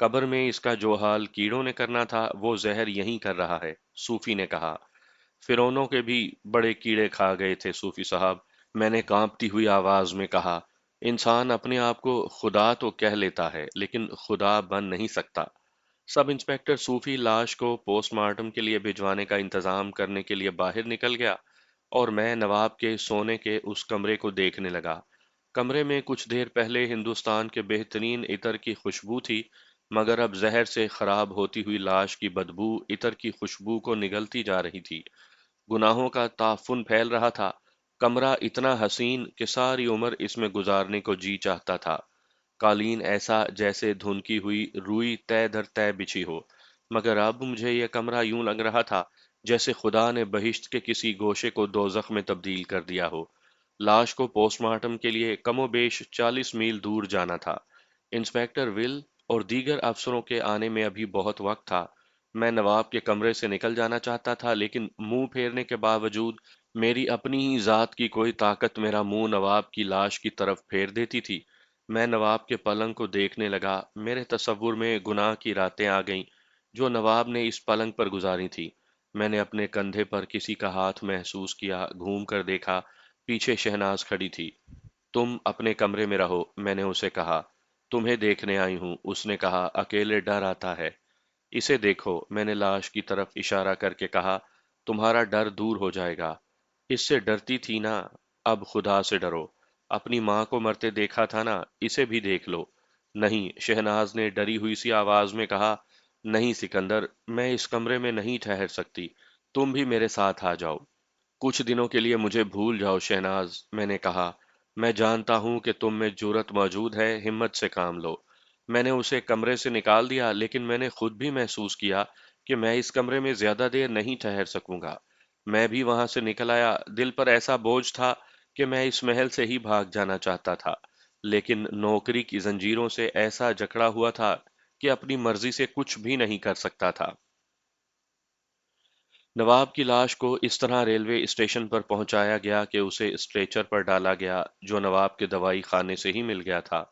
قبر میں اس کا جو حال کیڑوں نے کرنا تھا وہ زہر یہیں کر رہا ہے، صوفی نے کہا۔ فرعونوں کے بھی بڑے کیڑے کھا گئے تھے صوفی صاحب، میں نے کانپتی ہوئی آواز میں کہا۔ انسان اپنے آپ کو خدا تو کہہ لیتا ہے لیکن خدا بن نہیں سکتا۔ سب انسپکٹر صوفی لاش کو پوسٹ مارٹم کے لیے بھجوانے کا انتظام کرنے کے لیے باہر نکل گیا اور میں نواب کے سونے کے اس کمرے کو دیکھنے لگا۔ کمرے میں کچھ دیر پہلے ہندوستان کے بہترین عطر کی خوشبو تھی، مگر اب زہر سے خراب ہوتی ہوئی لاش کی بدبو عطر کی خوشبو کو نگلتی جا رہی تھی۔ گناہوں کا تعفن پھیل رہا تھا۔ کمرہ اتنا حسین کہ ساری عمر اس میں گزارنے کو جی چاہتا تھا۔ قالین ایسا جیسے دھنکی ہوئی روئی تہ در تہ بچھی ہو، مگر اب مجھے یہ کمرہ یوں لگ رہا تھا جیسے خدا نے بہشت کے کسی گوشے کو دوزخ میں تبدیل کر دیا ہو۔ لاش کو پوسٹ مارٹم کے لیے کم و بیش 40 میل دور جانا تھا۔ انسپکٹر ول اور دیگر افسروں کے آنے میں ابھی بہت وقت تھا۔ میں نواب کے کمرے سے نکل جانا چاہتا تھا لیکن منہ پھیرنے کے باوجود میری اپنی ہی ذات کی کوئی طاقت میرا منہ نواب کی لاش کی طرف پھیر دیتی تھی۔ میں نواب کے پلنگ کو دیکھنے لگا۔ میرے تصور میں گناہ کی راتیں آ گئیں جو نواب نے اس پلنگ پر گزاری تھی۔ میں نے اپنے کندھے پر کسی کا ہاتھ محسوس کیا، گھوم کر دیکھا، پیچھے شہناز کھڑی تھی۔ تم اپنے کمرے میں رہو، میں نے اسے کہا۔ تمہیں دیکھنے آئی ہوں، اس نے کہا۔ اکیلے ڈر آتا ہے۔ اسے دیکھو، میں نے لاش کی طرف اشارہ کر کے کہا۔ تمہارا ڈر دور ہو جائے گا۔ اس سے ڈرتی تھی نا، اب خدا سے ڈرو۔ اپنی ماں کو مرتے دیکھا تھا نا، اسے بھی دیکھ لو۔ نہیں، شہناز نے ڈری ہوئی سی آواز میں کہا۔ نہیں سکندر، میں اس کمرے میں نہیں ٹھہر سکتی، تم بھی میرے ساتھ آ جاؤ۔ کچھ دنوں کے لیے مجھے بھول جاؤ شہناز، میں نے کہا۔ میں جانتا ہوں کہ تم میں جرأت موجود ہے، ہمت سے کام لو۔ میں نے اسے کمرے سے نکال دیا لیکن میں نے خود بھی محسوس کیا کہ میں اس کمرے میں زیادہ دیر نہیں ٹھہر سکوں گا۔ میں بھی وہاں سے نکل آیا۔ دل پر ایسا بوجھ تھا کہ میں اس محل سے ہی بھاگ جانا چاہتا تھا، لیکن نوکری کی زنجیروں سے ایسا جکڑا ہوا تھا کہ اپنی مرضی سے کچھ بھی نہیں کر سکتا تھا۔ نواب کی لاش کو اس طرح ریلوے اسٹیشن پر پہنچایا گیا کہ اسے اسٹریچر پر ڈالا گیا جو نواب کے دوائی خانے سے ہی مل گیا تھا۔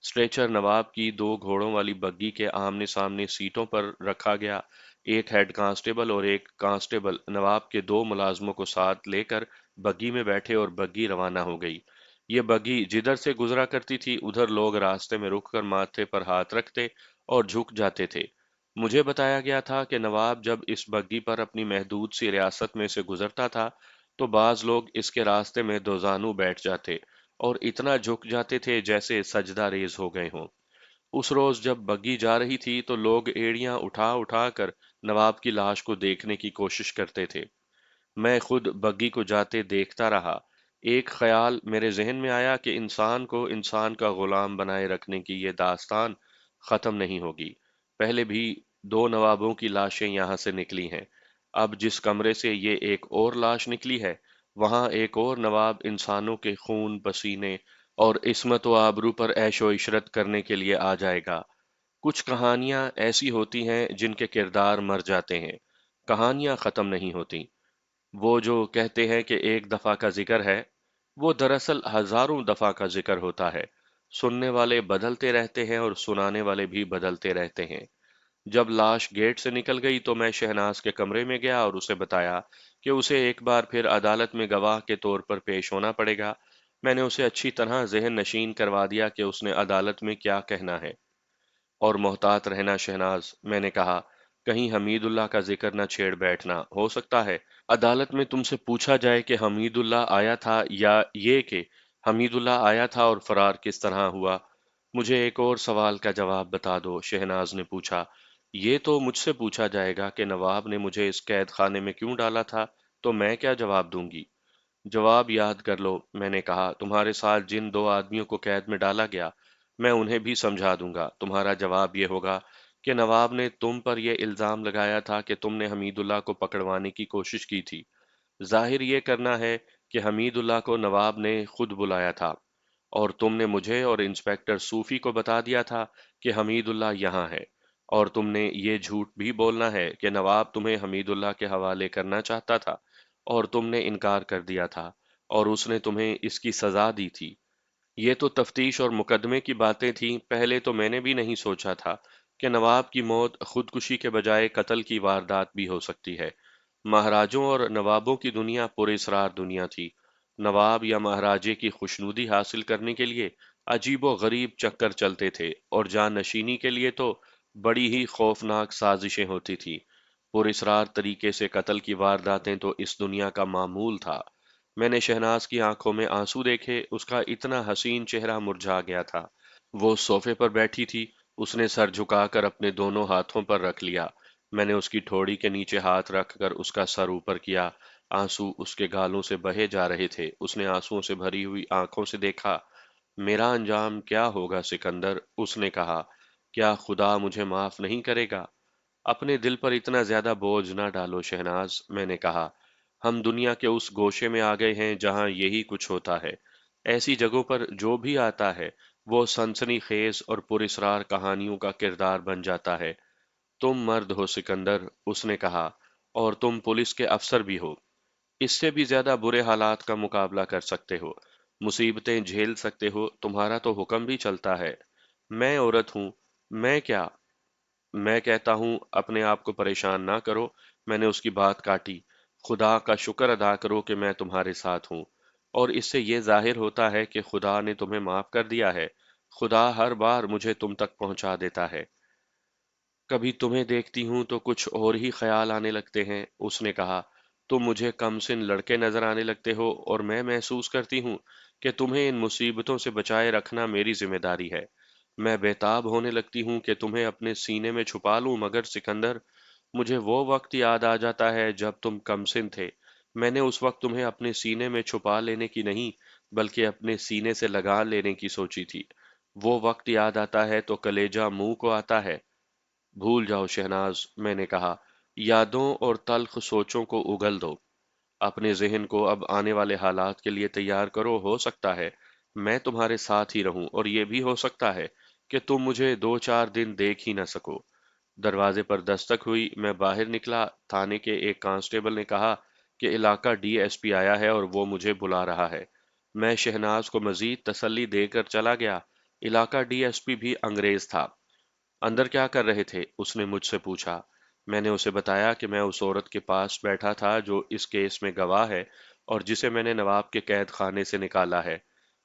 اسٹریچر نواب کی دو گھوڑوں والی بگی کے آمنے سامنے سیٹوں پر رکھا گیا۔ ایک ہیڈ کانسٹیبل اور ایک کانسٹیبل نواب کے دو ملازموں کو ساتھ لے کر بگی میں بیٹھے اور بگی روانہ ہو گئی۔ یہ بگی جدھر سے گزرا کرتی تھی ادھر لوگ راستے میں رک کر ماتھے پر ہاتھ رکھتے اور جھک جاتے تھے۔ مجھے بتایا گیا تھا کہ نواب جب اس بگی پر اپنی محدود سی ریاست میں سے گزرتا تھا تو بعض لوگ اس کے راستے میں دوزانو بیٹھ جاتے اور اتنا جھک جاتے تھے جیسے سجدہ ریز ہو گئے ہوں۔ اس روز جب بگی جا رہی تھی تو لوگ ایڑیاں اٹھا اٹھا کر نواب کی لاش کو دیکھنے کی کوشش کرتے تھے۔ میں خود بگی کو جاتے دیکھتا رہا۔ ایک خیال میرے ذہن میں آیا کہ انسان کو انسان کا غلام بنائے رکھنے کی یہ داستان ختم نہیں ہوگی۔ پہلے بھی دو نوابوں کی لاشیں یہاں سے نکلی ہیں۔ اب جس کمرے سے یہ ایک اور لاش نکلی ہے، وہاں ایک اور نواب انسانوں کے خون پسینے اور عصمت و آبرو پر عیش و عشرت کرنے کے لیے آ جائے گا۔ کچھ کہانیاں ایسی ہوتی ہیں جن کے کردار مر جاتے ہیں، کہانیاں ختم نہیں ہوتی۔ وہ جو کہتے ہیں کہ ایک دفعہ کا ذکر ہے، وہ دراصل ہزاروں دفعہ کا ذکر ہوتا ہے۔ سننے والے بدلتے رہتے ہیں اور سنانے والے بھی بدلتے رہتے ہیں۔ جب لاش گیٹ سے نکل گئی تو میں شہناز کے کمرے میں گیا اور اسے بتایا کہ اسے ایک بار پھر عدالت میں گواہ کے طور پر پیش ہونا پڑے گا۔ میں نے اسے اچھی طرح ذہن نشین کروا دیا کہ اس نے عدالت میں کیا کہنا ہے۔ اور محتاط رہنا شہناز، میں نے کہا، کہیں حمید اللہ کا ذکر نہ چھیڑ بیٹھنا۔ ہو سکتا ہے عدالت میں تم سے پوچھا جائے کہ حمید اللہ آیا تھا، یا یہ کہ حمید اللہ آیا تھا اور فرار کس طرح ہوا۔ مجھے ایک اور سوال کا جواب بتا دو، شہناز نے پوچھا۔ یہ تو مجھ سے پوچھا جائے گا کہ نواب نے مجھے اس قید خانے میں کیوں ڈالا تھا، تو میں کیا جواب دوں گی؟ جواب یاد کر لو، میں نے کہا۔ تمہارے ساتھ جن دو آدمیوں کو قید میں ڈالا گیا، میں انہیں بھی سمجھا دوں گا۔ تمہارا جواب یہ ہوگا کہ نواب نے تم پر یہ الزام لگایا تھا کہ تم نے حمید اللہ کو پکڑوانے کی کوشش کی تھی۔ ظاہر یہ کرنا ہے کہ حمید اللہ کو نواب نے خود بلایا تھا، اور تم نے مجھے اور انسپکٹر صوفی کو بتا دیا تھا کہ حمید اللہ یہاں ہے، اور تم نے یہ جھوٹ بھی بولنا ہے کہ نواب تمہیں حمید اللہ کے حوالے کرنا چاہتا تھا اور تم نے انکار کر دیا تھا، اور اس نے تمہیں اس کی سزا دی تھی۔ یہ تو تفتیش اور مقدمے کی باتیں تھیں، پہلے تو میں نے بھی نہیں سوچا تھا کہ نواب کی موت خودکشی کے بجائے قتل کی واردات بھی ہو سکتی ہے۔ مہاراجوں اور نوابوں کی دنیا پر اسرار دنیا تھی۔ نواب یا مہاراجے کی خوشنودی حاصل کرنے کے لیے عجیب و غریب چکر چلتے تھے، اور جان نشینی کے لیے تو بڑی ہی خوفناک سازشیں ہوتی تھی۔ پر اسرار طریقے سے قتل کی وارداتیں تو اس دنیا کا معمول تھا۔ میں نے شہناز کی آنکھوں میں آنسو دیکھے، اس کا اتنا حسین چہرہ مرجھا گیا تھا۔ وہ صوفے پر بیٹھی تھی، اس نے سر جھکا کر اپنے دونوں ہاتھوں پر رکھ لیا۔ میں نے اس کی ٹھوڑی کے نیچے ہاتھ رکھ کر اس کا سر اوپر کیا۔ آنسو اس کے گالوں سے بہے جا رہے تھے۔ اس نے آنسوؤں سے بھری ہوئی آنکھوں سے دیکھا۔ میرا انجام کیا ہوگا سکندر؟ اس نے کہا۔ کیا خدا مجھے معاف نہیں کرے گا؟ اپنے دل پر اتنا زیادہ بوجھ نہ ڈالو شہناز، میں نے کہا۔ ہم دنیا کے اس گوشے میں آ گئے ہیں جہاں یہی کچھ ہوتا ہے۔ ایسی جگہوں پر جو بھی آتا ہے وہ سنسنی خیز اور پراسرار کہانیوں کا کردار بن جاتا ہے۔ تم مرد ہو سکندر، اس نے کہا، اور تم پولیس کے افسر بھی ہو۔ اس سے بھی زیادہ برے حالات کا مقابلہ کر سکتے ہو، مصیبتیں جھیل سکتے ہو، تمہارا تو حکم بھی چلتا ہے۔ میں عورت ہوں، میں کیا؟ میں کہتا ہوں اپنے آپ کو پریشان نہ کرو۔ میں نے اس کی بات کاٹی۔ خدا کا شکر ادا کرو کہ میں تمہارے ساتھ ہوں، اور اس سے یہ ظاہر ہوتا ہے کہ خدا نے تمہیں معاف کر دیا ہے۔ خدا ہر بار مجھے تم تک پہنچا دیتا ہے۔ کبھی تمہیں دیکھتی ہوں تو کچھ اور ہی خیال آنے لگتے ہیں، اس نے کہا۔ تم مجھے کم سن لڑکے نظر آنے لگتے ہو، اور میں محسوس کرتی ہوں کہ تمہیں ان مصیبتوں سے بچائے رکھنا میری ذمہ داری ہے۔ میں بےتاب ہونے لگتی ہوں کہ تمہیں اپنے سینے میں چھپا لوں، مگر سکندر، مجھے وہ وقت یاد آ جاتا ہے جب تم کم سن تھے۔ میں نے اس وقت تمہیں اپنے سینے میں چھپا لینے کی نہیں، بلکہ اپنے سینے سے لگا لینے کی سوچی تھی۔ وہ وقت یاد آتا ہے تو کلیجہ منہ کو آتا ہے۔ بھول جاؤ شہناز، میں نے کہا۔ یادوں اور تلخ سوچوں کو اگل دو۔ اپنے ذہن کو اب آنے والے حالات کے لیے تیار کرو۔ ہو سکتا ہے میں تمہارے ساتھ ہی رہوں، اور یہ بھی ہو سکتا ہے کہ تم مجھے 2 4 دن دیکھ ہی نہ سکو۔ دروازے پر دستک ہوئی، میں باہر نکلا۔ تھانے کے ایک کانسٹیبل نے کہا کہ علاقہ ڈی ایس پی آیا ہے اور وہ مجھے بلا رہا ہے۔ میں شہناز کو مزید تسلی دے کر چلا گیا۔ علاقہ ڈی ایس پی بھی انگریز تھا۔ اندر کیا کر رہے تھے؟ اس نے مجھ سے پوچھا۔ میں نے اسے بتایا کہ میں اس عورت کے پاس بیٹھا تھا جو اس کیس میں گواہ ہے اور جسے میں نے نواب کے قید خانے سے نکالا ہے۔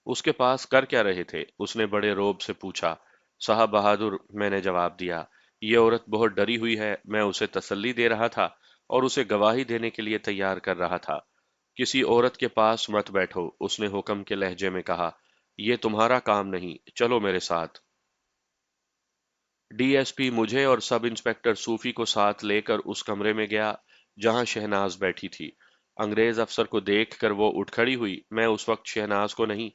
اس کے پاس کر کیا رہے تھے؟ اس نے بڑے روب سے پوچھا۔ صاحب بہادر، میں نے جواب دیا، یہ عورت بہت ڈری ہوئی ہے، میں اسے تسلی دے رہا تھا اور اسے گواہی دینے کے لیے تیار کر رہا تھا۔ کسی عورت کے پاس مت بیٹھو، اس نے حکم کے لہجے میں کہا۔ یہ تمہارا کام نہیں، چلو میرے ساتھ۔ ڈی ایس پی مجھے اور سب انسپکٹر صوفی کو ساتھ لے کر اس کمرے میں گیا جہاں شہناز بیٹھی تھی۔ انگریز افسر کو دیکھ کر وہ اٹھ کھڑی ہوئی۔ میں اس وقت شہناز کو نہیں،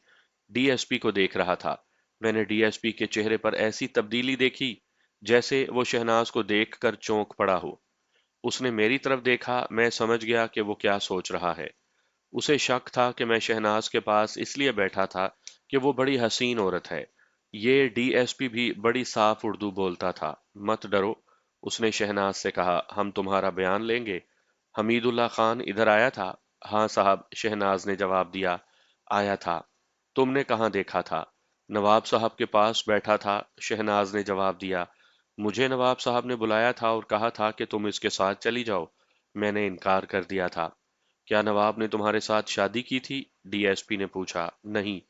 ڈی ایس پی کو دیکھ رہا تھا۔ میں نے ڈی ایس پی کے چہرے پر ایسی تبدیلی دیکھی جیسے وہ شہناز کو دیکھ کر چونک پڑا ہو۔ اس نے میری طرف دیکھا، میں سمجھ گیا کہ وہ کیا سوچ رہا ہے۔ اسے شک تھا کہ میں شہناز کے پاس اس لیے بیٹھا تھا کہ وہ بڑی حسین عورت ہے۔ یہ ڈی ایس پی بھی بڑی صاف اردو بولتا تھا۔ مت ڈرو، اس نے شہناز سے کہا، ہم تمہارا بیان لیں گے۔ حمید اللہ خان ادھر آیا تھا؟ ہاں صاحب، شہناز نے جواب دیا، آیا تھا۔ تم نے کہاں دیکھا تھا؟ نواب صاحب کے پاس بیٹھا تھا، شہناز نے جواب دیا۔ مجھے نواب صاحب نے بلایا تھا اور کہا تھا کہ تم اس کے ساتھ چلی جاؤ۔ میں نے انکار کر دیا تھا۔ کیا نواب نے تمہارے ساتھ شادی کی تھی؟ ڈی ایس پی نے پوچھا۔ نہیں،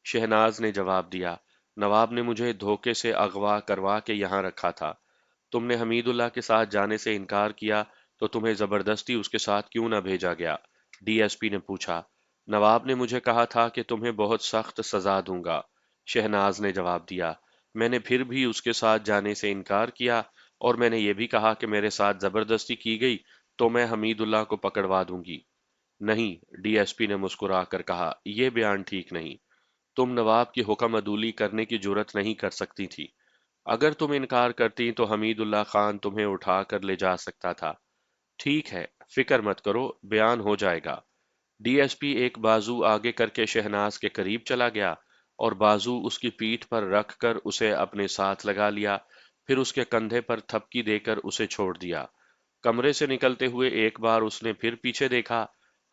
شہناز نے جواب دیا۔ نواب نے مجھے دھوکے سے اغوا کروا کے یہاں رکھا تھا۔ تم نے حمید اللہ کے ساتھ جانے سے انکار کیا تو تمہیں زبردستی اس کے ساتھ کیوں نہ بھیجا گیا؟ ڈی ایس پی نے پوچھا۔ نواب نے مجھے کہا تھا کہ تمہیں بہت سخت سزا دوں گا، شہناز نے جواب دیا۔ میں نے پھر بھی اس کے ساتھ جانے سے انکار کیا، اور میں نے یہ بھی کہا کہ میرے ساتھ زبردستی کی گئی تو میں حمید اللہ کو پکڑوا دوں گی۔ نہیں، ڈی ایس پی نے مسکرا کر کہا، یہ بیان ٹھیک نہیں۔ تم نواب کی حکم عدولی کرنے کی جرت نہیں کر سکتی تھی۔ اگر تم انکار کرتی تو حمید اللہ خان تمہیں اٹھا کر لے جا سکتا تھا۔ ٹھیک ہے، فکر مت کرو، بیان ہو جائے گا۔ ڈی ایس پی ایک بازو آگے کر کے شہناز کے قریب چلا گیا اور بازو اس کی پیٹھ پر رکھ کر اسے اپنے ساتھ لگا لیا، پھر اس کے کندھے پر تھپکی دے کر اسے چھوڑ دیا۔ کمرے سے نکلتے ہوئے ایک بار اس نے پھر پیچھے دیکھا۔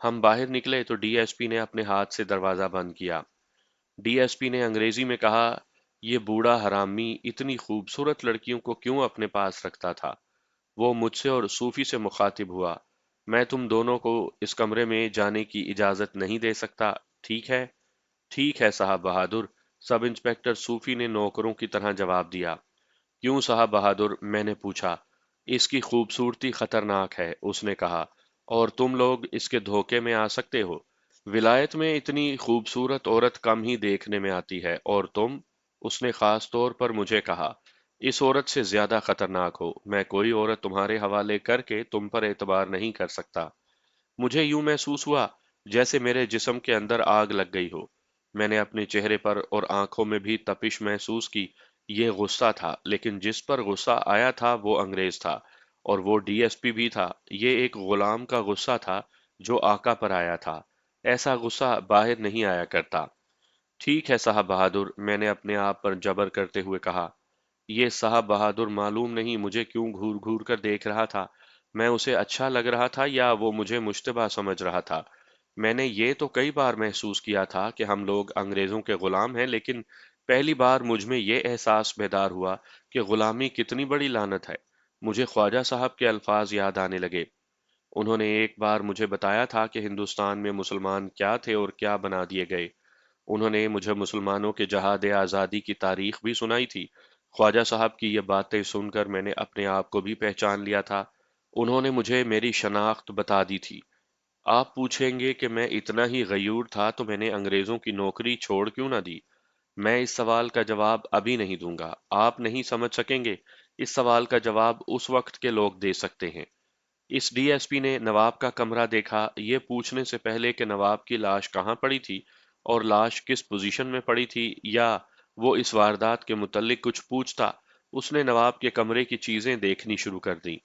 ہم باہر نکلے تو ڈی ایس پی نے اپنے ہاتھ سے دروازہ بند کیا۔ ڈی ایس پی نے انگریزی میں کہا، یہ بوڑھا حرامی اتنی خوبصورت لڑکیوں کو کیوں اپنے پاس رکھتا تھا؟ وہ مجھ سے اور صوفی سے مخاطب ہوا۔ میں تم دونوں کو اس کمرے میں جانے کی اجازت نہیں دے سکتا، ٹھیک ہے؟ ٹھیک ہے صاحب بہادر، سب انسپکٹر صوفی نے نوکروں کی طرح جواب دیا۔ کیوں صاحب بہادر؟ میں نے پوچھا۔ اس کی خوبصورتی خطرناک ہے، اس نے کہا، اور تم لوگ اس کے دھوکے میں آ سکتے ہو۔ ولایت میں اتنی خوبصورت عورت کم ہی دیکھنے میں آتی ہے، اور تم، اس نے خاص طور پر مجھے کہا، اس عورت سے زیادہ خطرناک ہو۔ میں کوئی عورت تمہارے حوالے کر کے تم پر اعتبار نہیں کر سکتا۔ مجھے یوں محسوس ہوا جیسے میرے جسم کے اندر آگ لگ گئی ہو۔ میں نے اپنے چہرے پر اور آنکھوں میں بھی تپش محسوس کی۔ یہ غصہ تھا، لیکن جس پر غصہ آیا تھا وہ انگریز تھا، اور وہ ڈی ایس پی بھی تھا۔ یہ ایک غلام کا غصہ تھا جو آقا پر آیا تھا۔ ایسا غصہ باہر نہیں آیا کرتا۔ ٹھیک ہے صاحب بہادر، میں نے اپنے آپ پر جبر کرتے ہوئے کہا۔ یہ صاحب بہادر معلوم نہیں مجھے کیوں گھور گھور کر دیکھ رہا تھا۔ میں اسے اچھا لگ رہا تھا یا وہ مجھے مشتبہ سمجھ رہا تھا؟ میں نے یہ تو کئی بار محسوس کیا تھا کہ ہم لوگ انگریزوں کے غلام ہیں، لیکن پہلی بار مجھ میں یہ احساس بیدار ہوا کہ غلامی کتنی بڑی لعنت ہے۔ مجھے خواجہ صاحب کے الفاظ یاد آنے لگے۔ انہوں نے ایک بار مجھے بتایا تھا کہ ہندوستان میں مسلمان کیا تھے اور کیا بنا دیے گئے۔ انہوں نے مجھے مسلمانوں کے جہاد آزادی کی تاریخ بھی سنائی تھی۔ خواجہ صاحب کی یہ باتیں سن کر میں نے اپنے آپ کو بھی پہچان لیا تھا۔ انہوں نے مجھے میری شناخت بتا دی تھی۔ آپ پوچھیں گے کہ میں اتنا ہی غیور تھا تو میں نے انگریزوں کی نوکری چھوڑ کیوں نہ دی؟ میں اس سوال کا جواب ابھی نہیں دوں گا۔ آپ نہیں سمجھ سکیں گے۔ اس سوال کا جواب اس وقت کے لوگ دے سکتے ہیں۔ اس ڈی ایس پی نے نواب کا کمرہ دیکھا، یہ پوچھنے سے پہلے کہ نواب کی لاش کہاں پڑی تھی اور لاش کس پوزیشن میں پڑی تھی، یا وہ اس واردات کے متعلق کچھ پوچھتا، اس نے نواب کے کمرے کی چیزیں دیکھنی شروع کر دیں۔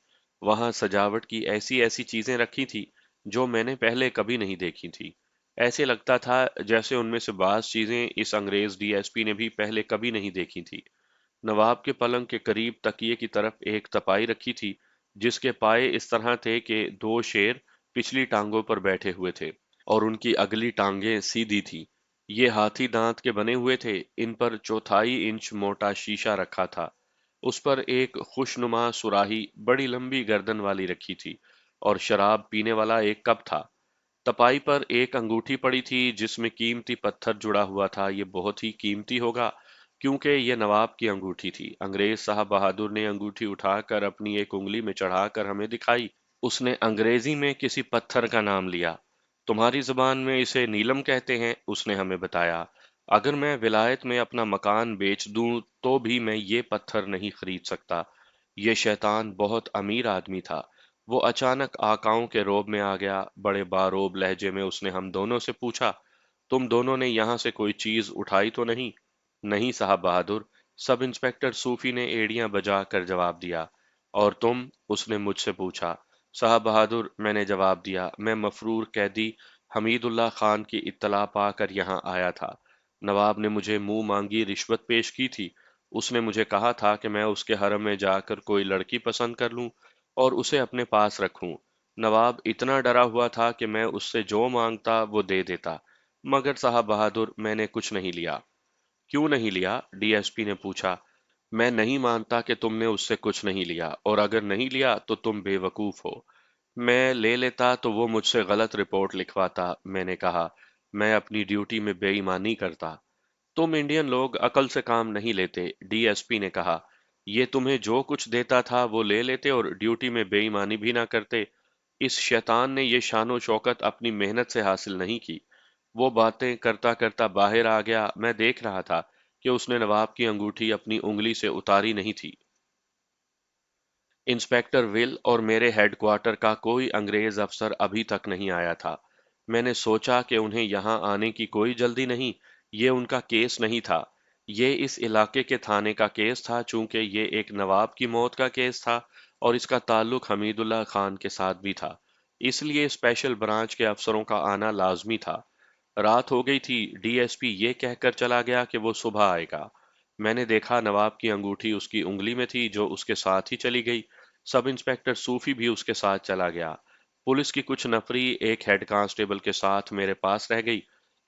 وہاں سجاوٹ کی ایسی ایسی چیزیں رکھی تھی جو میں نے پہلے کبھی نہیں دیکھی تھی۔ ایسے لگتا تھا جیسے ان میں سے بعض چیزیں اس انگریز ڈی ایس پی نے بھی پہلے کبھی نہیں دیکھی تھی۔ نواب کے پلنگ کے قریب تکیے کی طرف ایک تپائی رکھی تھی جس کے پائے اس طرح تھے کہ دو شیر پچھلی ٹانگوں پر بیٹھے ہوئے تھے اور ان کی اگلی ٹانگیں سیدھی تھیں۔ یہ ہاتھی دانت کے بنے ہوئے تھے۔ ان پر 1/4 انچ موٹا شیشہ رکھا تھا۔ اس پر ایک خوشنما سراہی بڑی لمبی گردن والی رکھی تھی، اور شراب پینے والا ایک کپ تھا۔ تپائی پر ایک انگوٹھی پڑی تھی جس میں قیمتی پتھر جڑا ہوا تھا۔ یہ بہت ہی قیمتی ہوگا کیونکہ یہ نواب کی انگوٹھی تھی۔ انگریز صاحب بہادر نے انگوٹھی اٹھا کر اپنی ایک انگلی میں چڑھا کر ہمیں دکھائی۔ اس نے انگریزی میں کسی پتھر کا نام لیا۔ تمہاری زبان میں اسے نیلم کہتے ہیں، اس نے ہمیں بتایا۔ اگر میں ولایت میں اپنا مکان بیچ دوں تو بھی میں یہ پتھر نہیں خرید سکتا۔ یہ شیطان بہت امیر آدمی تھا۔ وہ اچانک آقاؤں کے روب میں آ گیا۔ بڑے باروب لہجے میں اس نے ہم دونوں سے پوچھا، تم دونوں نے یہاں سے کوئی چیز اٹھائی تو نہیں؟ نہیں صاحب بہادر، سب انسپکٹر صوفی نے ایڑیاں بجا کر جواب دیا۔ اور تم؟ اس نے مجھ سے پوچھا۔ صاحب بہادر، میں نے جواب دیا، میں مفرور قیدی حمید اللہ خان کی اطلاع پا کر یہاں آیا تھا۔ نواب نے مجھے منہ مانگی رشوت پیش کی تھی۔ اس نے مجھے کہا تھا کہ میں اس کے حرم میں جا کر کوئی لڑکی پسند کر لوں اور اسے اپنے پاس رکھوں۔ نواب اتنا ڈرا ہوا تھا کہ میں اس سے جو مانگتا وہ دے دیتا، مگر صاحب بہادر میں نے کچھ نہیں لیا۔ کیوں نہیں لیا؟ ڈی ایس پی نے پوچھا۔ میں نہیں مانتا کہ تم نے اس سے کچھ نہیں لیا، اور اگر نہیں لیا تو تم بے وقوف ہو۔ میں لے لیتا تو وہ مجھ سے غلط رپورٹ لکھواتا، میں نے کہا۔ میں اپنی ڈیوٹی میں بے ایمانی کرتا۔ تم انڈین لوگ عقل سے کام نہیں لیتے، ڈی ایس پی نے کہا۔ یہ تمہیں جو کچھ دیتا تھا وہ لے لیتے اور ڈیوٹی میں بے ایمانی بھی نہ کرتے۔ اس شیطان نے یہ شان و شوکت اپنی محنت سے حاصل نہیں کی۔ وہ باتیں کرتا کرتا باہر آ گیا۔ میں دیکھ رہا تھا کہ اس نے نواب کی انگوٹھی اپنی انگلی سے اتاری نہیں تھی۔ انسپیکٹر ول اور میرے ہیڈ کوارٹر کا کوئی انگریز افسر ابھی تک نہیں آیا تھا۔ میں نے سوچا کہ انہیں یہاں آنے کی کوئی جلدی نہیں، یہ ان کا کیس نہیں تھا۔ یہ اس علاقے کے تھانے کا کیس تھا، چونکہ یہ ایک نواب کی موت کا کیس تھا اور اس کا تعلق حمید اللہ خان کے ساتھ بھی تھا۔ اس لیے اسپیشل برانچ کے افسروں کا آنا لازمی تھا۔ رات ہو گئی تھی۔ ڈی ایس پی یہ کہہ کر چلا گیا کہ وہ صبح آئے گا۔ میں نے دیکھا نواب کی انگوٹھی اس کی انگلی میں تھی جو اس کے ساتھ ہی چلی گئی۔ سب انسپکٹر صوفی بھی اس کے ساتھ چلا گیا۔ پولیس کی کچھ نفری ایک ہیڈ کانسٹیبل کے ساتھ میرے پاس رہ گئی۔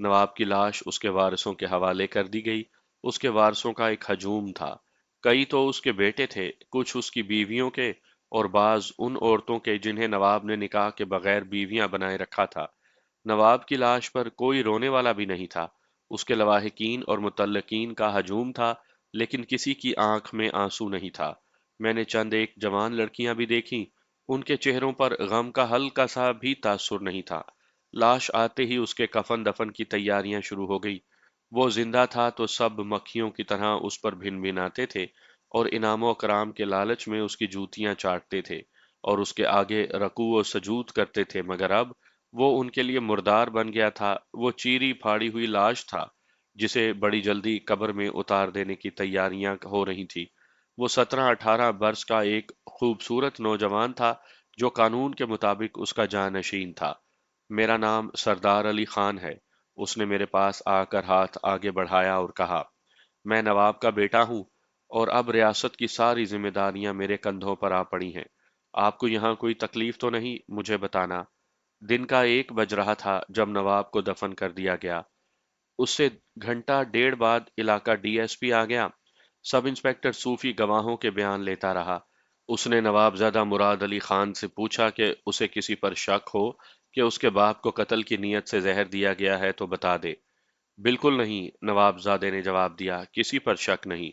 نواب کی لاش اس کے وارثوں کے حوالے کر دی گئی۔ اس کے وارثوں کا ایک ہجوم تھا، کئی تو اس کے بیٹے تھے، کچھ اس کی بیویوں کے، اور بعض ان عورتوں کے جنہیں نواب نے نکاح کے بغیر بیویاں بنائے رکھا تھا۔ نواب کی لاش پر کوئی رونے والا بھی نہیں تھا، اس کے لواحقین اور متعلقین کا ہجوم تھا، لیکن کسی کی آنکھ میں آنسو نہیں تھا۔ میں نے چند ایک جوان لڑکیاں بھی دیکھیں، ان کے چہروں پر غم کا ہلکا سا بھی تاثر نہیں تھا۔ لاش آتے ہی اس کے کفن دفن کی تیاریاں شروع ہو گئی۔ وہ زندہ تھا تو سب مکھیوں کی طرح اس پر بھن بھناتے تھے اور انعام و کرام کے لالچ میں اس کی جوتیاں چاٹتے تھے اور اس کے آگے رکوع و سجود کرتے تھے، مگر اب وہ ان کے لیے مردار بن گیا تھا۔ وہ چیری پھاڑی ہوئی لاش تھا جسے بڑی جلدی قبر میں اتار دینے کی تیاریاں ہو رہی تھی۔ وہ 17-18 برس کا ایک خوبصورت نوجوان تھا جو قانون کے مطابق اس کا جانشین تھا۔ میرا نام سردار علی خان ہے۔ اس نے میرے پاس آ کر ہاتھ آگے بڑھایا اور کہا، میں نواب کا بیٹا ہوں اور اب ریاست کی ساری ذمہ داریاں میرے کندھوں پر آ پڑی ہیں۔ آپ کو یہاں کوئی تکلیف تو نہیں؟ مجھے بتانا۔ دن کا 1 بج رہا تھا جب نواب کو دفن کر دیا گیا۔ اس سے گھنٹہ ڈیڑھ بعد علاقہ ڈی ایس پی آ گیا۔ سب انسپکٹر صوفی گواہوں کے بیان لیتا رہا۔ اس نے نوابزادہ مراد علی خان سے پوچھا کہ اسے کسی پر شک ہو کہ اس کے باپ کو قتل کی نیت سے زہر دیا گیا ہے تو بتا دے۔ بالکل نہیں، نوابزادے نے جواب دیا، کسی پر شک نہیں۔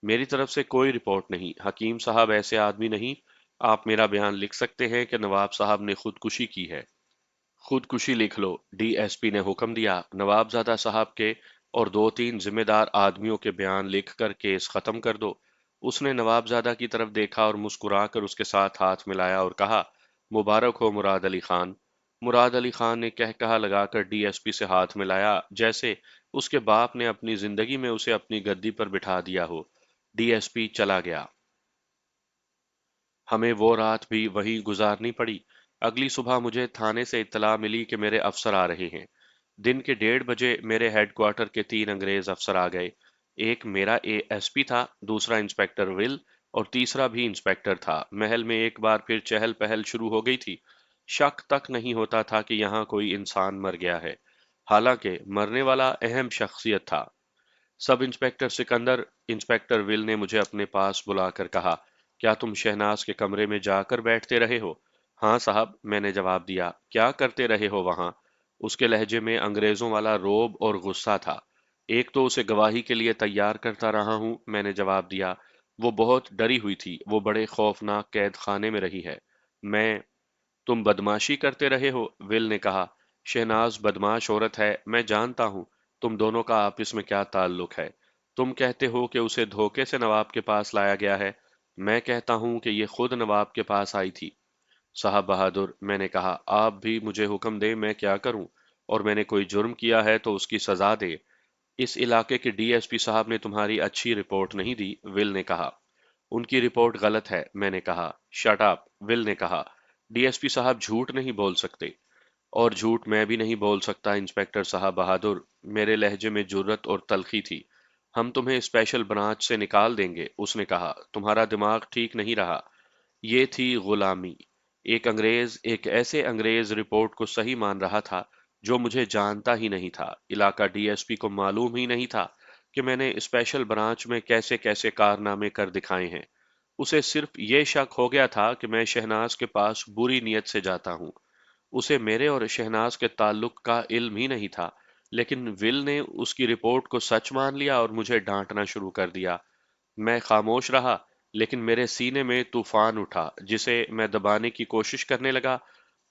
میری طرف سے کوئی رپورٹ نہیں۔ حکیم صاحب ایسے آدمی نہیں۔ آپ میرا بیان لکھ سکتے ہیں کہ نواب صاحب نے خودکشی کی ہے۔ خودکشی لکھ لو، ڈی ایس پی نے حکم دیا۔ نوابزادہ صاحب کے اور 2-3 ذمہ دار آدمیوں کے بیان لکھ کر کیس ختم کر دو۔ اس نے نوابزادہ کی طرف دیکھا اور مسکرا کر اس کے ساتھ ہاتھ ملایا اور کہا، مبارک ہو مراد علی خان۔ مراد علی خان نے کہا لگا کر ڈی ایس پی سے ہاتھ ملایا جیسے اس کے باپ نے اپنی زندگی میں اسے اپنی گدی پر بٹھا دیا ہو۔ ڈی ایس پی چلا گیا۔ ہمیں وہ رات بھی وہیں گزارنی پڑی۔ اگلی صبح مجھے تھانے سے اطلاع ملی کہ میرے افسر آ رہے ہیں۔ دن کے 1:30 بجے میرے ہیڈ کوارٹر کے 3 انگریز افسر آ گئے۔ ایک میرا اے ایس پی تھا، دوسرا انسپکٹر ول اور تیسرا بھی انسپکٹر تھا۔ محل میں ایک بار پھر چہل پہل شروع ہو گئی تھی۔ شک تک نہیں ہوتا تھا کہ یہاں کوئی انسان مر گیا ہے، حالانکہ مرنے والا اہم شخصیت تھا۔ سب انسپکٹر سکندر، انسپکٹر ول نے مجھے اپنے پاس بلا کر کہا، کیا تم شہناز کے کمرے میں جا کر بیٹھتے رہے ہو؟ ہاں صاحب، میں نے جواب دیا۔ کیا کرتے رہے ہو وہاں؟ اس کے لہجے میں انگریزوں والا روب اور غصہ تھا۔ ایک تو اسے گواہی کے لیے تیار کرتا رہا ہوں، میں نے جواب دیا۔ وہ بہت ڈری ہوئی تھی، وہ بڑے خوفناک قید خانے میں رہی ہے۔ میں تم بدماشی کرتے رہے ہو؟ ول نے کہا، شہناز بدماش عورت ہے، میں جانتا ہوں۔ تم دونوں کا آپس میں کیا تعلق ہے؟ تم کہتے ہو کہ اسے دھوکے سے نواب کے پاس لایا گیا ہے، میں کہتا ہوں کہ یہ خود نواب کے پاس آئی تھی۔ صاحب بہادر، میں نے کہا، آپ بھی مجھے حکم دیں میں کیا کروں، اور میں نے کوئی جرم کیا ہے تو اس کی سزا دے۔ اس علاقے کے ڈی ایس پی صاحب نے تمہاری اچھی رپورٹ نہیں دی، ول نے کہا۔ ان کی رپورٹ غلط ہے، میں نے کہا۔ شٹ اپ، ول نے کہا۔ ڈی ایس پی صاحب جھوٹ نہیں بول سکتے۔ اور جھوٹ میں بھی نہیں بول سکتا انسپکٹر صاحب بہادر، میرے لہجے میں جرت اور تلخی تھی۔ ہم تمہیں اسپیشل برانچ سے نکال دیں گے، اس نے کہا، تمہارا دماغ ٹھیک نہیں رہا۔ یہ تھی غلامی۔ ایک ایسے انگریز رپورٹ کو صحیح مان رہا تھا جو مجھے جانتا ہی نہیں تھا۔ علاقہ ڈی ایس پی کو معلوم ہی نہیں تھا کہ میں نے اسپیشل برانچ میں کیسے کیسے کارنامے کر دکھائے ہیں۔ اسے صرف یہ شک ہو گیا تھا کہ میں شہناز کے پاس بری نیت سے جاتا ہوں۔ اسے میرے اور شہناز کے تعلق کا علم ہی نہیں تھا، لیکن ول نے اس کی رپورٹ کو سچ مان لیا اور مجھے ڈانٹنا شروع کر دیا۔ میں خاموش رہا، لیکن میرے سینے میں طوفان اٹھا جسے میں دبانے کی کوشش کرنے لگا۔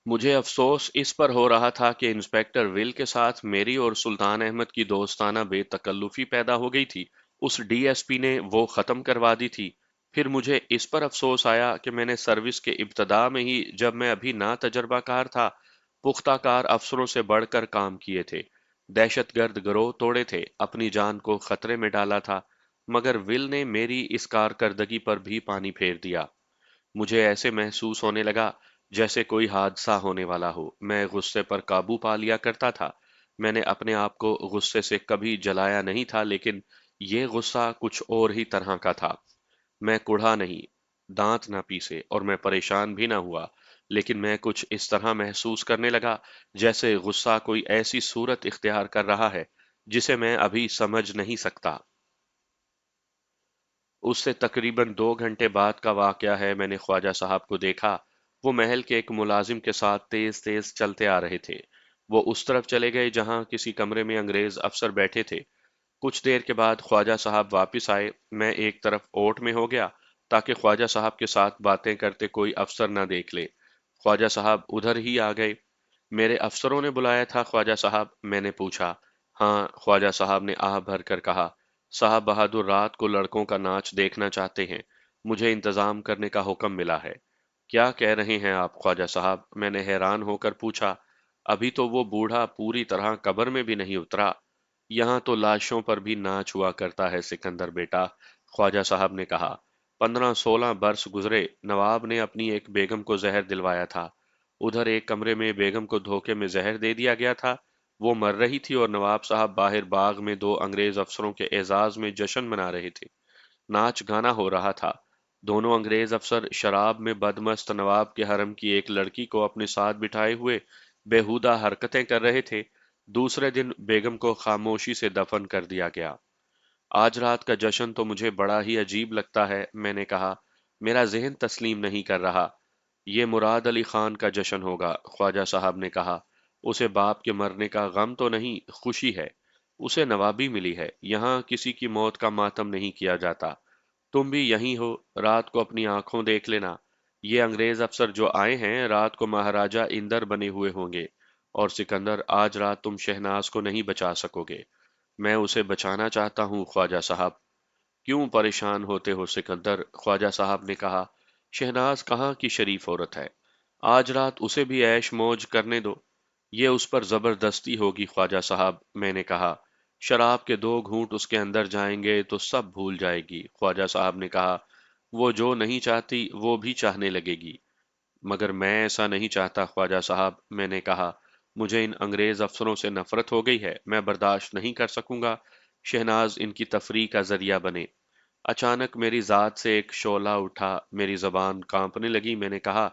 مجھے افسوس اس پر ہو رہا تھا کہ انسپکٹر ول کے ساتھ میری اور سلطان احمد کی دوستانہ بے تکلفی پیدا ہو گئی تھی۔ اس ڈی ایس پی نے وہ ختم کروا دی تھی۔ پھر مجھے اس پر افسوس آیا کہ میں نے سروس کے ابتدا میں ہی، جب میں ابھی نا تجربہ کار تھا، پختہ کار افسروں سے بڑھ کر کام کیے تھے۔ دہشت گرد گروہ توڑے تھے، اپنی جان کو خطرے میں ڈالا تھا، مگر ول نے میری اس کارکردگی پر بھی پانی پھیر دیا۔ مجھے ایسے محسوس ہونے لگا جیسے کوئی حادثہ ہونے والا ہو۔ میں غصے پر قابو پا لیا کرتا تھا۔ میں نے اپنے آپ کو غصے سے کبھی جلایا نہیں تھا، لیکن یہ غصہ کچھ اور ہی طرح کا تھا۔ میں کڑھا نہیں، دانت نہ پیسے، اور میں پریشان بھی نہ ہوا۔ لیکن میں کچھ اس طرح محسوس کرنے لگا جیسے غصہ کوئی ایسی صورت اختیار کر رہا ہے جسے میں ابھی سمجھ نہیں سکتا۔ اس سے تقریباً 2 گھنٹے بعد کا واقعہ ہے، میں نے خواجہ صاحب کو دیکھا۔ وہ محل کے ایک ملازم کے ساتھ تیز تیز چلتے آ رہے تھے۔ وہ اس طرف چلے گئے جہاں کسی کمرے میں انگریز افسر بیٹھے تھے۔ کچھ دیر کے بعد خواجہ صاحب واپس آئے۔ میں ایک طرف اوٹ میں ہو گیا تاکہ خواجہ صاحب کے ساتھ باتیں کرتے کوئی افسر نہ دیکھ لے۔ خواجہ صاحب ادھر ہی آ گئے۔ میرے افسروں نے بلایا تھا خواجہ صاحب؟ میں نے پوچھا۔ ہاں، خواجہ صاحب نے آہ بھر کر کہا۔ صاحب بہادر رات کو لڑکوں کا ناچ دیکھنا چاہتے ہیں، مجھے انتظام کرنے کا حکم ملا ہے۔ کیا کہہ رہے ہیں آپ خواجہ صاحب؟ میں نے حیران ہو کر پوچھا۔ ابھی تو وہ بوڑھا پوری طرح قبر میں بھی نہیں اترا۔ یہاں تو لاشوں پر بھی ناچ ہوا کرتا ہے سکندر بیٹا، خواجہ صاحب نے کہا۔ 15-16 برس گزرے، نواب نے اپنی ایک بیگم کو زہر دلوایا تھا۔ ادھر ایک کمرے میں بیگم کو دھوکے میں زہر دے دیا گیا تھا۔ وہ مر رہی تھی اور نواب صاحب باہر باغ میں 2 انگریز افسروں کے اعزاز میں جشن منا رہے تھے۔ ناچ گانا ہو رہا تھا۔ دونوں انگریز افسر شراب میں بدمست نواب کے حرم کی ایک لڑکی کو اپنے ساتھ بٹھائے ہوئے بےہودہ حرکتیں کر رہے تھے۔ دوسرے دن بیگم کو خاموشی سے دفن کر دیا گیا۔ آج رات کا جشن تو مجھے بڑا ہی عجیب لگتا ہے، میں نے کہا۔ میرا ذہن تسلیم نہیں کر رہا۔ یہ مراد علی خان کا جشن ہوگا، خواجہ صاحب نے کہا۔ اسے باپ کے مرنے کا غم تو نہیں، خوشی ہے۔ اسے نوابی ملی ہے، یہاں کسی کی موت کا ماتم نہیں کیا جاتا۔ تم بھی یہیں ہو، رات کو اپنی آنکھوں دیکھ لینا۔ یہ انگریز افسر جو آئے ہیں رات کو مہاراجہ اندر بنے ہوئے ہوں گے، اور سکندر آج رات تم شہناز کو نہیں بچا سکو گے۔ میں اسے بچانا چاہتا ہوں خواجہ صاحب۔ کیوں پریشان ہوتے ہو سکندر؟ خواجہ صاحب نے کہا۔ شہناز کہاں کی شریف عورت ہے، آج رات اسے بھی عیش موج کرنے دو۔ یہ اس پر زبردستی ہوگی خواجہ صاحب، میں نے کہا۔ شراب کے 2 گھونٹ اس کے اندر جائیں گے تو سب بھول جائے گی، خواجہ صاحب نے کہا۔ وہ جو نہیں چاہتی وہ بھی چاہنے لگے گی۔ مگر میں ایسا نہیں چاہتا خواجہ صاحب، میں نے کہا۔ مجھے ان انگریز افسروں سے نفرت ہو گئی ہے، میں برداشت نہیں کر سکوں گا شہناز ان کی تفریح کا ذریعہ بنے۔ اچانک میری ذات سے ایک شعلہ اٹھا، میری زبان کانپنے لگی۔ میں نے کہا،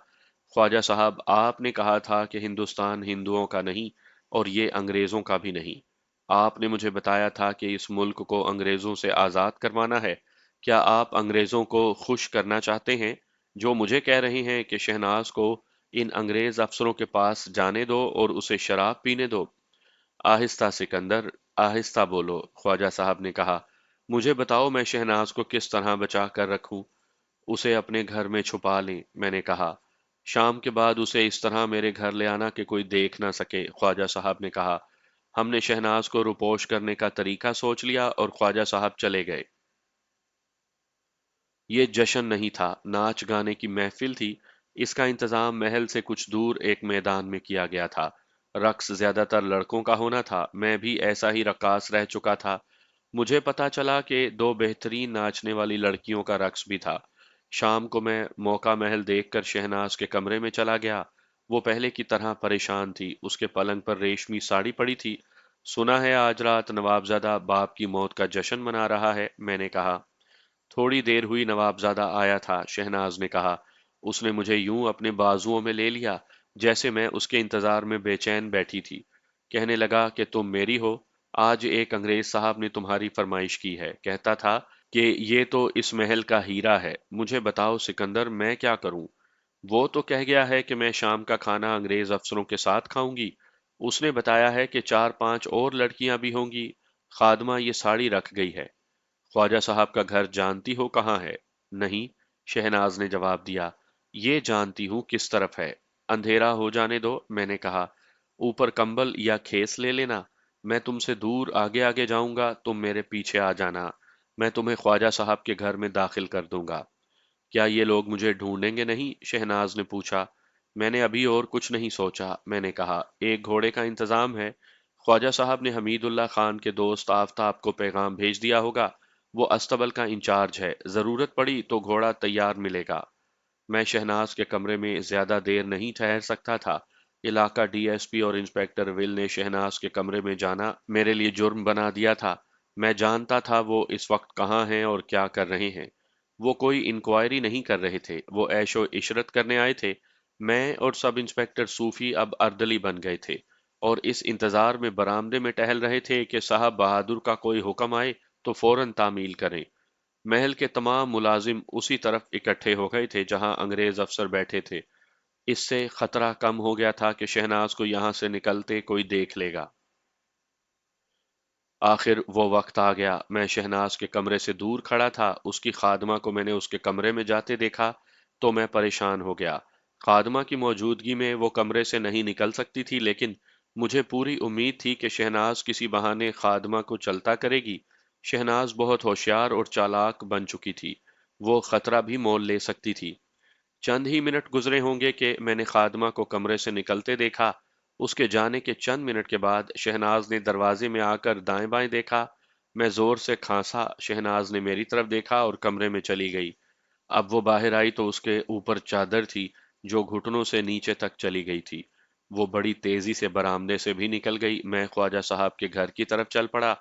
خواجہ صاحب آپ نے کہا تھا کہ ہندوستان ہندوؤں کا نہیں اور یہ انگریزوں کا بھی نہیں۔ آپ نے مجھے بتایا تھا کہ اس ملک کو انگریزوں سے آزاد کروانا ہے۔ کیا آپ انگریزوں کو خوش کرنا چاہتے ہیں جو مجھے کہہ رہے ہیں کہ شہناز کو ان انگریز افسروں کے پاس جانے دو اور اسے شراب پینے دو؟ آہستہ سکندر، آہستہ بولو، خواجہ صاحب نے کہا۔ مجھے بتاؤ میں شہناز کو کس طرح بچا کر رکھوں؟ اسے اپنے گھر میں چھپا لیں، میں نے کہا۔ شام کے بعد اسے اس طرح میرے گھر لے آنا کہ کوئی دیکھ نہ سکے، خواجہ صاحب نے کہا۔ ہم نے شہناز کو روپوش کرنے کا طریقہ سوچ لیا اور خواجہ صاحب چلے گئے۔ یہ جشن نہیں تھا، ناچ گانے کی محفل تھی۔ اس کا انتظام محل سے کچھ دور ایک میدان میں کیا گیا تھا۔ رقص زیادہ تر لڑکوں کا ہونا تھا، میں بھی ایسا ہی رقاص رہ چکا تھا۔ مجھے پتا چلا کہ 2 بہترین ناچنے والی لڑکیوں کا رقص بھی تھا۔ شام کو میں موقع محل دیکھ کر شہناز کے کمرے میں چلا گیا۔ وہ پہلے کی طرح پریشان تھی، اس کے پلنگ پر ریشمی ساڑی پڑی تھی۔ سنا ہے آج رات نوابزادہ باپ کی موت کا جشن منا رہا ہے، میں نے کہا۔ تھوڑی دیر ہوئی نوابزادہ آیا تھا، شہناز نے کہا۔ اس نے مجھے یوں اپنے بازوؤں میں لے لیا جیسے میں اس کے انتظار میں بے چین بیٹھی تھی۔ کہنے لگا کہ تم میری ہو۔ آج ایک انگریز صاحب نے تمہاری فرمائش کی ہے، کہتا تھا کہ یہ تو اس محل کا ہیرا ہے۔ مجھے بتاؤ سکندر میں کیا کروں؟ وہ تو کہہ گیا ہے کہ میں شام کا کھانا انگریز افسروں کے ساتھ کھاؤں گی۔ اس نے بتایا ہے کہ 4-5 اور لڑکیاں بھی ہوں گی۔ خادمہ یہ ساڑی رکھ گئی ہے۔ خواجہ صاحب کا گھر جانتی ہو کہاں ہے؟ نہیں، شہناز نے جواب دیا۔ یہ جانتی ہوں کس طرف ہے۔ اندھیرا ہو جانے دو، میں نے کہا۔ اوپر کمبل یا کھیس لے لینا، میں تم سے دور آگے آگے جاؤں گا، تم میرے پیچھے آ جانا۔ میں تمہیں خواجہ صاحب کے گھر میں داخل کر دوں گا۔ کیا یہ لوگ مجھے ڈھونڈیں گے نہیں؟ شہناز نے پوچھا۔ میں نے ابھی اور کچھ نہیں سوچا، میں نے کہا۔ ایک گھوڑے کا انتظام ہے۔ خواجہ صاحب نے حمید اللہ خان کے دوست آفتاب کو پیغام بھیج دیا ہوگا۔ وہ استبل کا انچارج ہے، ضرورت پڑی تو گھوڑا تیار ملے گا۔ میں شہناز کے کمرے میں زیادہ دیر نہیں ٹھہر سکتا تھا۔ علاقہ ڈی ایس پی اور انسپیکٹر ول نے شہناز کے کمرے میں جانا میرے لیے جرم بنا دیا تھا۔ میں جانتا تھا وہ اس وقت کہاں ہیں اور کیا کر رہے ہیں۔ وہ کوئی انکوائری نہیں کر رہے تھے، وہ عیش و عشرت کرنے آئے تھے۔ میں اور سب انسپیکٹر صوفی اب اردلی بن گئے تھے اور اس انتظار میں برآمدے میں ٹہل رہے تھے کہ صاحب بہادر کا کوئی حکم آئے تو فوراً تعمیل کریں۔ محل کے تمام ملازم اسی طرف اکٹھے ہو گئے تھے جہاں انگریز افسر بیٹھے تھے۔ اس سے خطرہ کم ہو گیا تھا کہ شہناز کو یہاں سے نکلتے کوئی دیکھ لے گا۔ آخر وہ وقت آ گیا۔ میں شہناز کے کمرے سے دور کھڑا تھا، اس کی خادمہ کو میں نے اس کے کمرے میں جاتے دیکھا تو میں پریشان ہو گیا۔ خادمہ کی موجودگی میں وہ کمرے سے نہیں نکل سکتی تھی، لیکن مجھے پوری امید تھی کہ شہناز کسی بہانے خادمہ کو چلتا کرے گی۔ شہناز بہت ہوشیار اور چالاک بن چکی تھی، وہ خطرہ بھی مول لے سکتی تھی۔ چند ہی منٹ گزرے ہوں گے کہ میں نے خادمہ کو کمرے سے نکلتے دیکھا۔ اس کے جانے کے چند منٹ کے بعد شہناز نے دروازے میں آ کر دائیں بائیں دیکھا۔ میں زور سے کھانسا، شہناز نے میری طرف دیکھا اور کمرے میں چلی گئی۔ اب وہ باہر آئی تو اس کے اوپر چادر تھی جو گھٹنوں سے نیچے تک چلی گئی تھی۔ وہ بڑی تیزی سے برآمدے سے بھی نکل گئی۔ میں خواجہ صاحب کے گھر کی طرف چل پڑا۔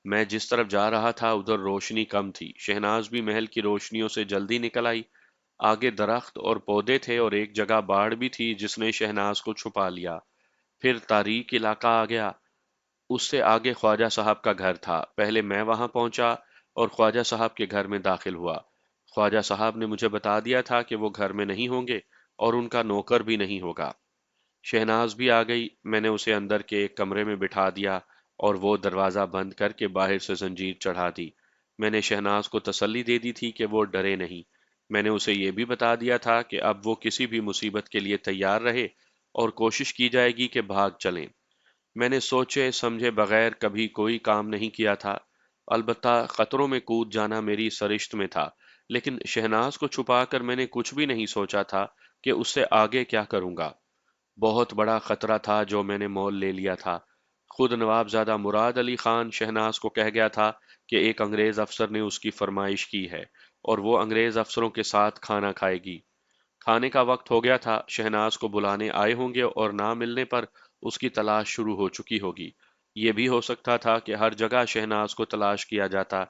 میں جس طرف جا رہا تھا ادھر روشنی کم تھی۔ شہناز بھی محل کی روشنیوں سے جلدی نکل آئی۔ آگے درخت اور پودے تھے اور ایک جگہ باڑ بھی تھی جس نے شہناز کو چھپا لیا۔ پھر تاریک علاقہ آ گیا۔ اس سے آگے خواجہ صاحب کا گھر تھا۔ پہلے میں وہاں پہنچا اور خواجہ صاحب کے گھر میں داخل ہوا۔ خواجہ صاحب نے مجھے بتا دیا تھا کہ وہ گھر میں نہیں ہوں گے اور ان کا نوکر بھی نہیں ہوگا۔ شہناز بھی آ گئی۔ میں نے اسے اندر کے ایک کمرے میں بٹھا دیا اور وہ دروازہ بند کر کے باہر سے زنجیر چڑھا دی۔ میں نے شہناز کو تسلی دے دی تھی کہ وہ ڈرے نہیں۔ میں نے اسے یہ بھی بتا دیا تھا کہ اب وہ کسی بھی مصیبت کے لیے تیار رہے اور کوشش کی جائے گی کہ بھاگ چلیں۔ میں نے سوچے سمجھے بغیر کبھی کوئی کام نہیں کیا تھا۔ البتہ خطروں میں کود جانا میری سرشت میں تھا، لیکن شہناز کو چھپا کر میں نے کچھ بھی نہیں سوچا تھا کہ اس سے آگے کیا کروں گا۔ بہت بڑا خطرہ تھا جو میں نے مول لے لیا تھا۔ خود نواب زادہ مراد علی خان شہناز کو کہہ گیا تھا کہ ایک انگریز افسر نے اس کی فرمائش کی ہے اور وہ انگریز افسروں کے ساتھ کھانا کھائے گی۔ کھانے کا وقت ہو گیا تھا، شہناز کو بلانے آئے ہوں گے اور نہ ملنے پر اس کی تلاش شروع ہو چکی ہوگی۔ یہ بھی ہو سکتا تھا کہ ہر جگہ شہناز کو تلاش کیا جاتا۔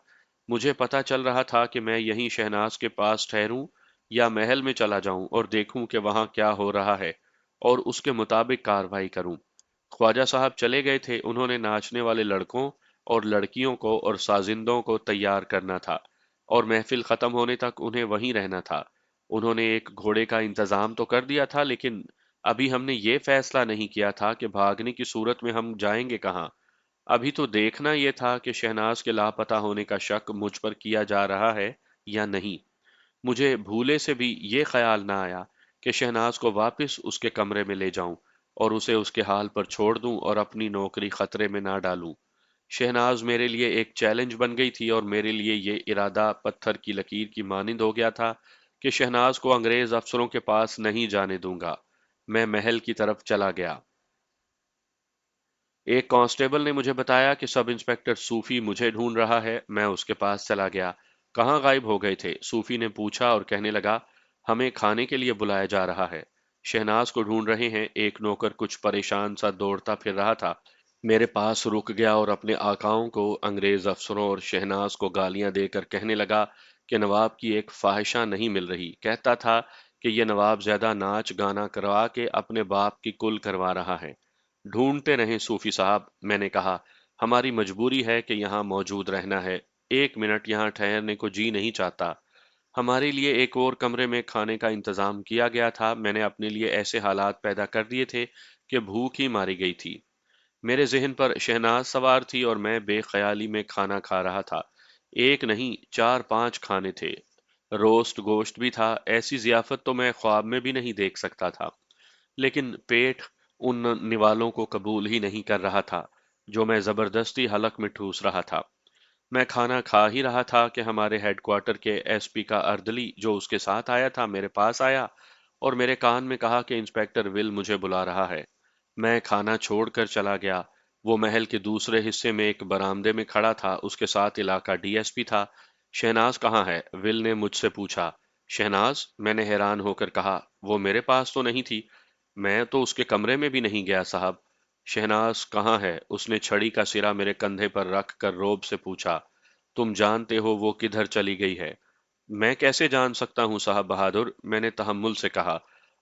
مجھے پتا چل رہا تھا کہ میں یہیں شہناز کے پاس ٹھہروں یا محل میں چلا جاؤں اور دیکھوں کہ وہاں کیا ہو رہا ہے اور اس کے مطابق کارروائی کروں۔ خواجہ صاحب چلے گئے تھے، انہوں نے ناچنے والے لڑکوں اور لڑکیوں کو اور سازندوں کو تیار کرنا تھا اور محفل ختم ہونے تک انہیں وہیں رہنا تھا۔ انہوں نے ایک گھوڑے کا انتظام تو کر دیا تھا، لیکن ابھی ہم نے یہ فیصلہ نہیں کیا تھا کہ بھاگنے کی صورت میں ہم جائیں گے کہاں۔ ابھی تو دیکھنا یہ تھا کہ شہناز کے لاپتہ ہونے کا شک مجھ پر کیا جا رہا ہے یا نہیں۔ مجھے بھولے سے بھی یہ خیال نہ آیا کہ شہناز کو واپس اس کے کمرے میں لے جاؤں اور اسے اس کے حال پر چھوڑ دوں اور اپنی نوکری خطرے میں نہ ڈالوں۔ شہناز میرے لیے ایک چیلنج بن گئی تھی اور میرے لیے یہ ارادہ پتھر کی لکیر کی مانند ہو گیا تھا کہ شہناز کو انگریز افسروں کے پاس نہیں جانے دوں گا۔ میں محل کی طرف چلا گیا۔ ایک کانسٹیبل نے مجھے بتایا کہ سب انسپیکٹر صوفی مجھے ڈھونڈ رہا ہے۔ میں اس کے پاس چلا گیا۔ کہاں غائب ہو گئے تھے؟ صوفی نے پوچھا اور کہنے لگا، ہمیں کھانے کے لیے بلایا جا رہا ہے۔ شہناز کو ڈھونڈ رہے ہیں۔ ایک نوکر کچھ پریشان سا دوڑتا پھر رہا تھا، میرے پاس رک گیا اور اپنے آقاؤں کو، انگریز افسروں اور شہناز کو گالیاں دے کر کہنے لگا کہ نواب کی ایک فاحشہ نہیں مل رہی۔ کہتا تھا کہ یہ نواب زیادہ ناچ گانا کروا کے اپنے باپ کی کل کروا رہا ہے۔ ڈھونڈتے رہیں صوفی صاحب، میں نے کہا، ہماری مجبوری ہے کہ یہاں موجود رہنا ہے۔ ایک منٹ یہاں ٹھہرنے کو جی نہیں چاہتا۔ ہمارے لیے ایک اور کمرے میں کھانے کا انتظام کیا گیا تھا۔ میں نے اپنے لیے ایسے حالات پیدا کر دیے تھے کہ بھوک ہی ماری گئی تھی۔ میرے ذہن پر شہناز سوار تھی اور میں بے خیالی میں کھانا کھا رہا تھا۔ ایک نہیں، چار پانچ کھانے تھے۔ روسٹ گوشت بھی تھا۔ ایسی ضیافت تو میں خواب میں بھی نہیں دیکھ سکتا تھا، لیکن پیٹ ان نوالوں کو قبول ہی نہیں کر رہا تھا جو میں زبردستی حلق میں ٹھوس رہا تھا۔ میں کھانا کھا ہی رہا تھا کہ ہمارے ہیڈ کوارٹر کے ایس پی کا اردلی جو اس کے ساتھ آیا تھا میرے پاس آیا اور میرے کان میں کہا کہ انسپیکٹر ول مجھے بلا رہا ہے۔ میں کھانا چھوڑ کر چلا گیا۔ وہ محل کے دوسرے حصے میں ایک برآمدے میں کھڑا تھا، اس کے ساتھ علاقہ ڈی ایس پی تھا۔ شہناز کہاں ہے؟ ول نے مجھ سے پوچھا۔ شہناز؟ میں نے حیران ہو کر کہا، وہ میرے پاس تو نہیں تھی، میں تو اس کے کمرے میں بھی نہیں گیا صاحب۔ شہناز کہاں ہے؟ اس نے چھڑی کا سرا میرے کندھے پر رکھ کر روب سے پوچھا۔ تم جانتے ہو وہ کدھر چلی گئی ہے؟ میں کیسے جان سکتا ہوں صاحب بہادر، میں نے تحمل سے کہا۔